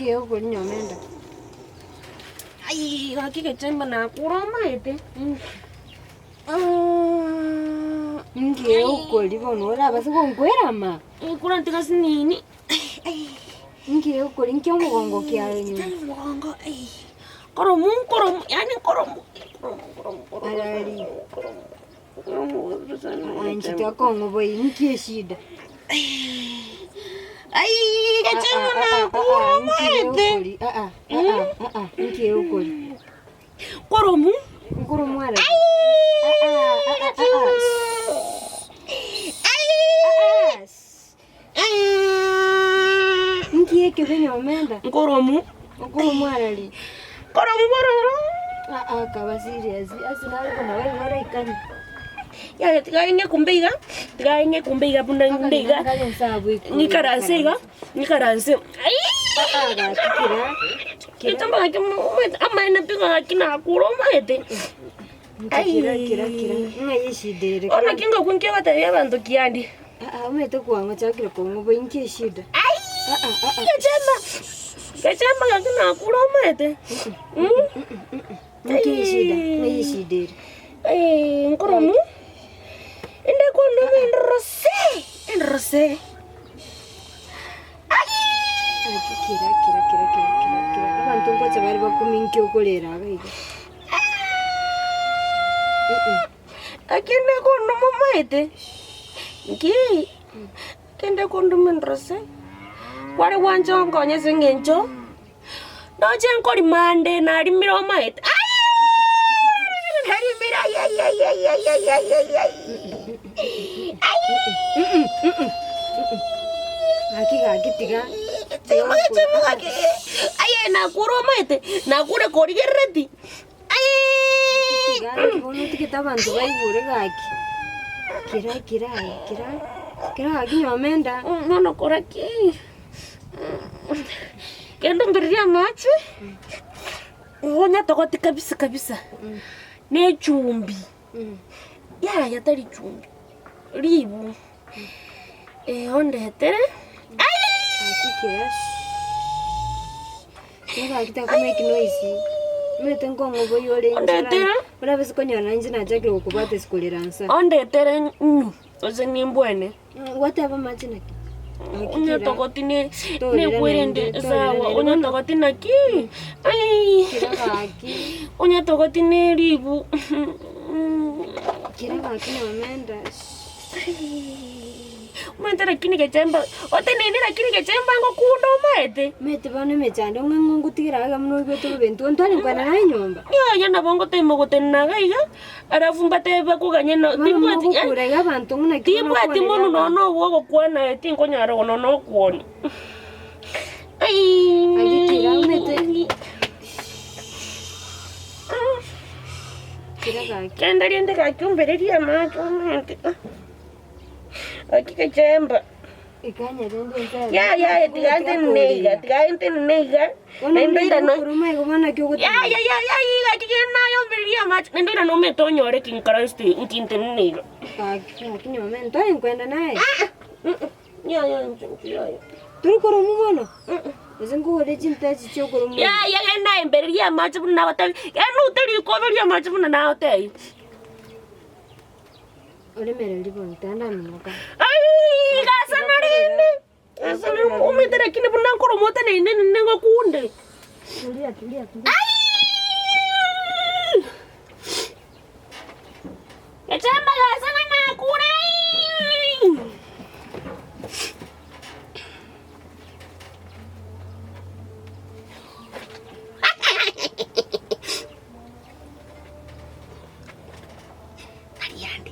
Inge huko nyomenda. Ai, hakika chamba na kuroma ete. Inge huko livo nora basi ngwera ma. Kura ntikasi nini? Inge huko linkyo mugongo kya nyu. Mugongo. Koromu, yani koromu. Alali. Anjita kongo boy inge shida. Ai, kachamba na kuroma ete. Inge huko. Koromu? Koromu ala. Inge kebe nyomenda. Koromu? Koromu alali. Koromu. Kaba serious. Asina kuna wewe ngora ikani. Ya tigainge kumbeiga bunda ndeiga. Nikaranse. Ai! Kitamba kimu ama inapiga kina kuroma ete. Kira. Ngayishidere. Ona kinga kunke batari abantu kiandi. Umete kuanga chakira kongo boinke shida. Kachamba kakina kuroma ete. Ngayishidere. Nkoromu. Ende kondo enrose. Kira. Abantu ngocha bari bakuminke ukolera abiga. Akende kondo mamaete. Ngi. Kende kondo menrose. Kware wanjo ngonye singenjo. Noje nkori mande na rimiro maete. Kitiga. Aye na kuroma ete. Na kure korigereti. Aye. Bono tikita bantu baibure gaki. Kira gaki nyomenda. No koraki. Kendo mbiria machi. Onya tokoti kabisa. Ne chumbi. Ya tari chumbi. Ribu. Onde tere. Kira. Kira kita make noise. Mete ngongo boyole. Onde tere. Ora bese konyana njina chake ukubate sikuliransa. Onde tere. Oze nimbwene. Whatever machina. Onya tokoti ne kwerende sawa. Onya tokoti na ki. Ai. Kira gaki. Onya tokoti ne ribu. Kira gaki nyomenda. Mete lakini kechemba. Ote nini lakini kechemba ngo kundo maete. Mete bano mechando ngungu tiraga mno beto bentu ntoni kwana na nyomba. Ya na bongo temo gotenaga iga. Arafu mbate bakuganye no. Timbati kurega abantu nguna kimo. Timbati mono no wogo kwana eti nkonyara ono no kwoni. Ai. Agitira mete. Kira Kenda riende kakyumbereria macho mete. Aquí que chemba. Ikanya rende nza. Ya, tigante neiga. Nenda no. Kuruma igomana kyo Ya, aquí que na yo vería más. Nenda no me toñore kin karaste intinte neiga. Aki nyomenda enkwenda naye. Ya. Turu kurumu bono. Ezengo ore chinta chicho kurumu. Ya, enda emberia más buna hotel. Ya no teri ko vería más buna na hotel. Ole mere libon tanda minuka. Ai, gasa narinde. Gasa no me tere kini buna kurumu tene nengo kunde. Tulia. Ai! Kechamba gasa na kurai. Ariandi.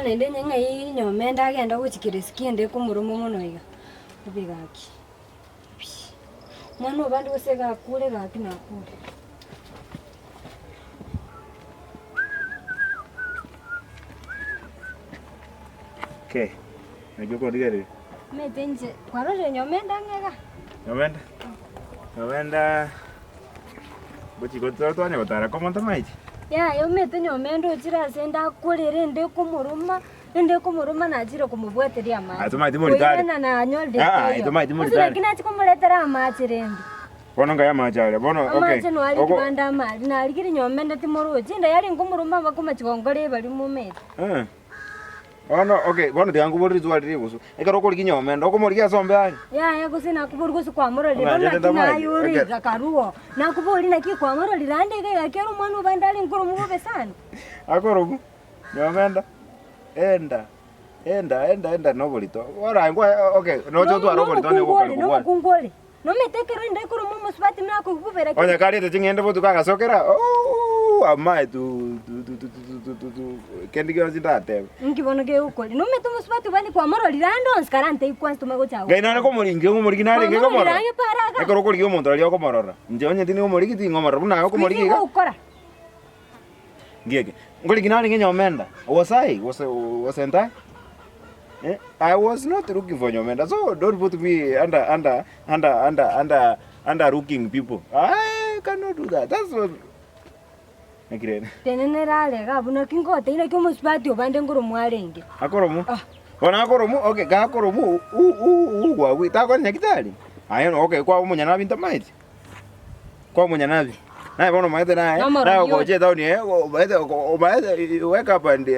nende nyenga nyomenda agenda guchikire sikiende kumurumo muno iga ubigaki mwana obandi gusega kure gaki na kure okay najuko digere metenje kwarore nyomenda ngega nyomenda buchi gototwanya gotara komonta maiji ya yo mete nyomenda uchira senda kurere nde kumuruma najire kumubweteria amaji atumaiti muri tare na nyolde atumaiti muri tare lakini ati kumuletera amaji rende bono ngaya majare bono okay amaji no ali kibanda amaji na aligiri nyomenda timuruji nda yari ngumuruma bakuma chikongole bali mumete ono okay bono tiangu bori twalire gusu ekaro kuri kinyomenda okomori asombe ari ya kusina kuburi gusu kwa moroli bona kina yuri gakaruo na kuburi na ki kwa moroli rande ga kero mwana bandali nguru mube sana akoro nyomenda enda no bolito ora okay no cho tu aro bolito ne no kungole no metekero inde kuru mumu spati mna ko kubera onya kali te chingende botu kaka sokera amai tu kendi kyo zindate ngibona ke ukole no metu spati bani kwa moroli rando nskarante ikwanstu mago chao gaina ko moringe ko moriginare ke ko morora ekoro kuri yo mondo ali ko morora nje onye tini ko morigi tingo morora buna ko morigi ga ukora ngege ngoli ginari nyomenda wasenta I was not looking for nyomenda, so don't put me under looking people. I cannot do that. That's what. Akirene. Tenenera ga buna kingo teina kyo musbati obande ngoro mwarenge. Akoromu. Ona akoromu, okay, ga akoromu. Wa wi ta kwa nyakitali. Ayo okay, kwa umunyana binta maiti. Kwa umunyana bi. Na bono maite na ko je down here maite wake up and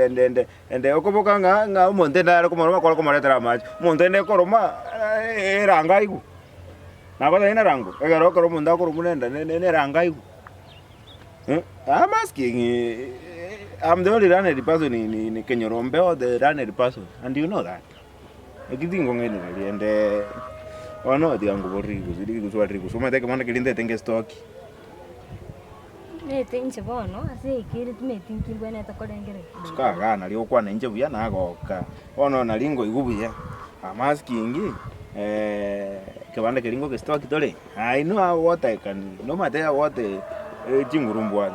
okoboka nga umonte ndara komoroma kwa komoretera match monte ne koroma ranga igu na bada ina rango egaro koro munda koro munenda ne ranga igu I'm asking I'm the only runner person in Kenyorombe or the runner person and you know that ekitingo ngene and ono diango borigo zidi kuzwarigo so mate kama kilinde tenge stock metinje bono ase ikiri tumetinki bwana takolengere skaga na lyo kwa nje buya na goka ono na lingo igubuya amaskingi kebanda kelingo ke stock tole I know what I can no matter what jingurumbwa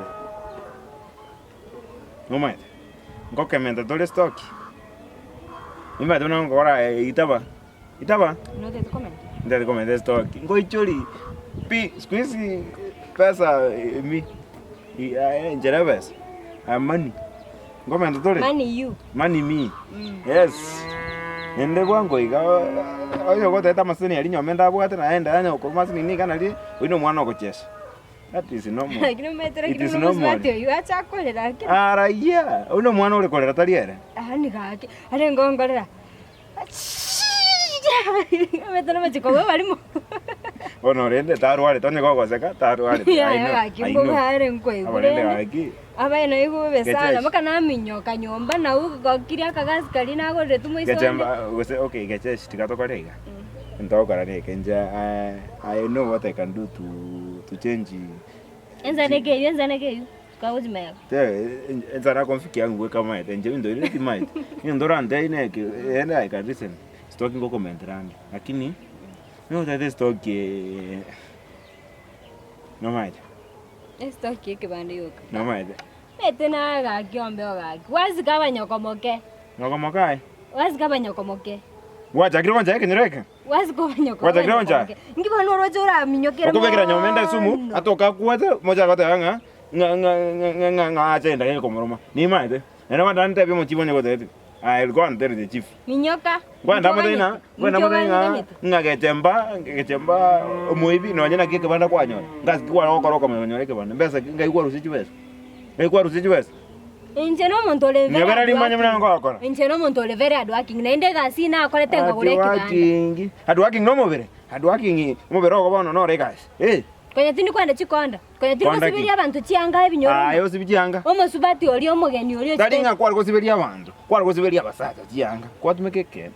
no matter ngoke menda tole stock imba dona ngora itaba no te comment ndio comment stock ngoichori pi squeeze pesa mi Jerabes, money. Ngomenda tole. Money me. Yes. Nende kwango iga. Oyo goteta masini ali nyomenda bwate naenda anya ko masini ni kana li wino mwana okochesha. That is normal. It is normal. You acha kolera ki. Ara yeah. Uno mwana ule kolera taliere. Ni gaki. Ale ngongolera. Metana machiko we balimo. Ono rende taruare tonye gogoseka taruare. Ya kimbo hare nkwe. Abarende gaki. Abaino igu besala makana minyoka nyomba na ugokiria kagasi kali na gore tumoiso. Gechamba okay gechesh tikatokorega. Ndokara ne kenja I know what I can do to change. Enzaneke kawuzima yako. Enzana konfiki yangu kama ete nje ndo ile timai. Ndora ndai ke ene I can listen. Stock ngoko mentrandi. Lakini no that stock no matter. Stock kibande yoka. No matter. Metena ga kiombe ga. Wazi kaba nyokomoke. Nyokomokai. Wazi kaba nyokomoke. Wacha kile wanja yake nireka. Wazi kaba nyokomoke. Wacha kile wanja. Ngiba no rojora minyokera. Okubekera nyomenda sumu atoka kuwete moja gote nga agenda yako moroma. Ni maite. Era madante bimo chibonye gote. I'll go and tell the chief. Minyoka. Gwanda modena ngagechemba omuibi no nyana kike banda kwanyora. Ngasi kwa okoroka monyore ke banda. Mbesa ngaikwa rusichi besa. Ngaikwa rusichi besa. Inje no montole vera. Nyabera limanya mnango akora. Inje no montole vera adwaking na inde gasi na akore tenga gore kibanda. Adwaking no mobere. Adwaking mobere ko bono no regas. Kwenye tini kwenda chikonda. Kwenye tini kusibiria abantu chianga ebinyoro. Ayo sibichanga. Omusubati oli omugeni oli. Talinga kwa kusibiria abantu. Kwa kusibiria basata chianga. Kwa tumekeke.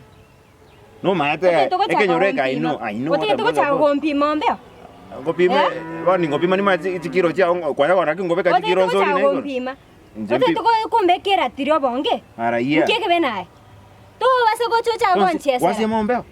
No matter ekenyoreka I know. Otiko cha gompima mbeo. Ngopime, wani ngopima ni maji chikiro cha kwa yako raki ngopeka chikiro nzuri nego. Ngopima. Ote tuko kumbekera tirio bonge. Ara iya. Nkeke benaye. To basa gochocha gonchesa. Wasiema ombeo.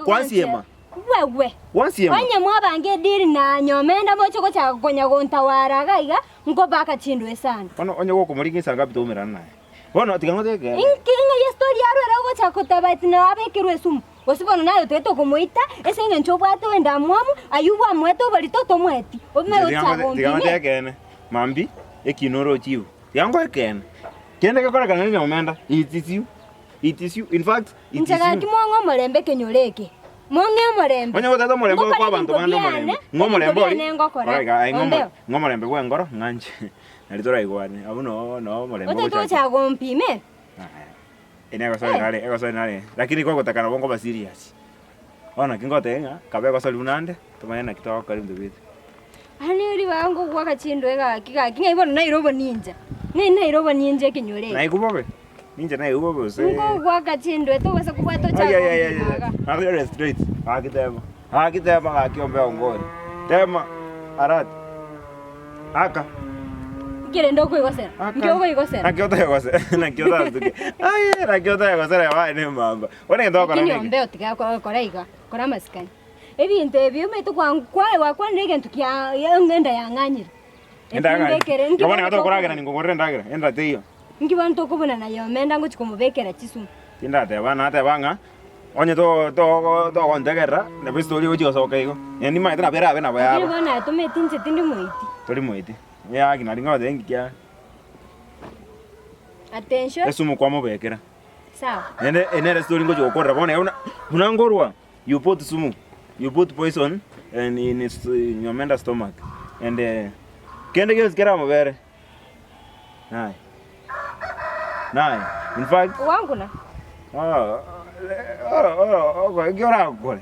Wasiema. Wewe. Wasiema. Wanye mwabange diri na nyomenda mocho gocha konya gontawara gaiga ngo baka chindwe sana. Ono onye go kumurigisa ngapi to umirana naye. Bono tikangote ke. Inkinga ya story yaro era gocha kotabati na abekirwe sumu. Osibono nayo tweto kumuita esenge nchobwate wenda mwamu ayubwa mweto bali toto mweti. Obume gocha gombi. Tikangote kene. Mambi ekinoro chiu. Yango ekene. Kende ke kora kana nyomenda. It is you. In fact, it is you. Nchaka kimongo molembe kenyoreke. Monge molembe. Onye gotata molembe kwa abantu bando molembe. Ngomolembe oli. Oiga, ngomolembe kwa ngoro nganje. Nalitora igwane. Abuno no molembe. Ote to cha gompime. Ego soy nale. Lakini kwa kutakana bongo ba serious. Ona kingote nga kabego soli unande. Tumayana kitoka karibu bit. Ani uri wangu kwa kachindo ega kika kinga ibono Nairobi ninja. Ni Nairobi ninja kinyoreke. Na ikubobe. Ninja na ikubobe use. Ngo kwa kachindo to basa kubwa to cha. Ari straight. Akitema akiombe ongori. Tema arat. Aka. Kire ndoko igosera. Ngoko igosera. Nakiota igosera. Nakiota tuke. Ai, nakiota igosera wa ni mamba. Wone ndo kora. Kinyo mbeo tika kora iga. Kora maskani. Ebintu ebyo metu kwa ndege ntukia ngenda yanganyira. Enda. Ngabona gato koragira ningongorre ndagira. Enda teyo. Ngibantu kubona nayo menda ngochikomubekera chisumu. Tinda te bana te banga. Onye to kontegera ne pistoli uchi osoka iko. Yani mai tena bera bena baya. Ni bona tumetinje tindi muiti. Tori muiti. Ya kina ringa dengi kya. Attention. Esumu kwa mobekera. Sawa. Ene story ngochi okora bona unangorwa. You put sumu. You put poison and in its nyomenda stomach. And kende gyo skera mobere. Nai. In fact, Wangu na.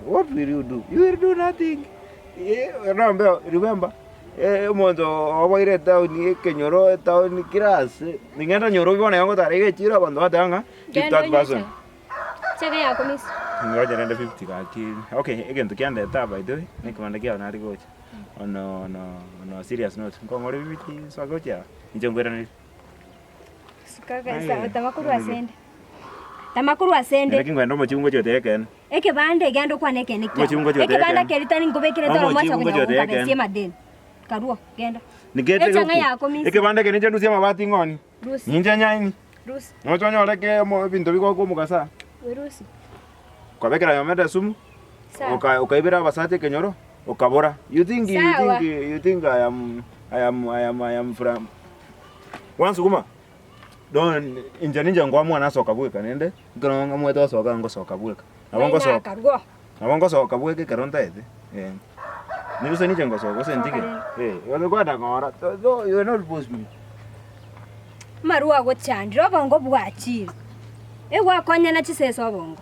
What will you do? You will do nothing. Remember, mondo oboire town kenyoro town kiras. Ningenda nyoro bibona yango tarege chira bando batanga. Keep that person. Chaka yako miss. Ngoja nende 50 kaki. Okay, again tukianda eta by the way. Nikomanda kia na rigocha. No serious note. Ngongore bibiti swagocha. Njongwera ni. Kaka isa tamakuru asende. Tamakuru asende. Eki ngwendo mochungo chote ken. Eke bande gando kwa neke niki. Mochungo chote. Eke banda kelitani ngobekire toro mwacha kunya ukabesie madeni. Karuo genda. Nigete go. Eke banda ke ninja ndusia mabati ngoni. Ninja nyaini. Rusi. Mochonyo leke mo bintu biko ko mukasa. Werusi. Kwa bekera yomenda sumu. Sawa. Ukaibira basate kenyoro. Ukabora. You think I am from once kuma. Don injaninja ngwa mwana soka bweka nende ngano mweto soka ngo soka bweka abongo soka bweka karonta ete ni useni jengo soka sentike wale kwada ngora so you not supposed me Marua go chandro bongo bwachiri ewa konya na chiseso bongo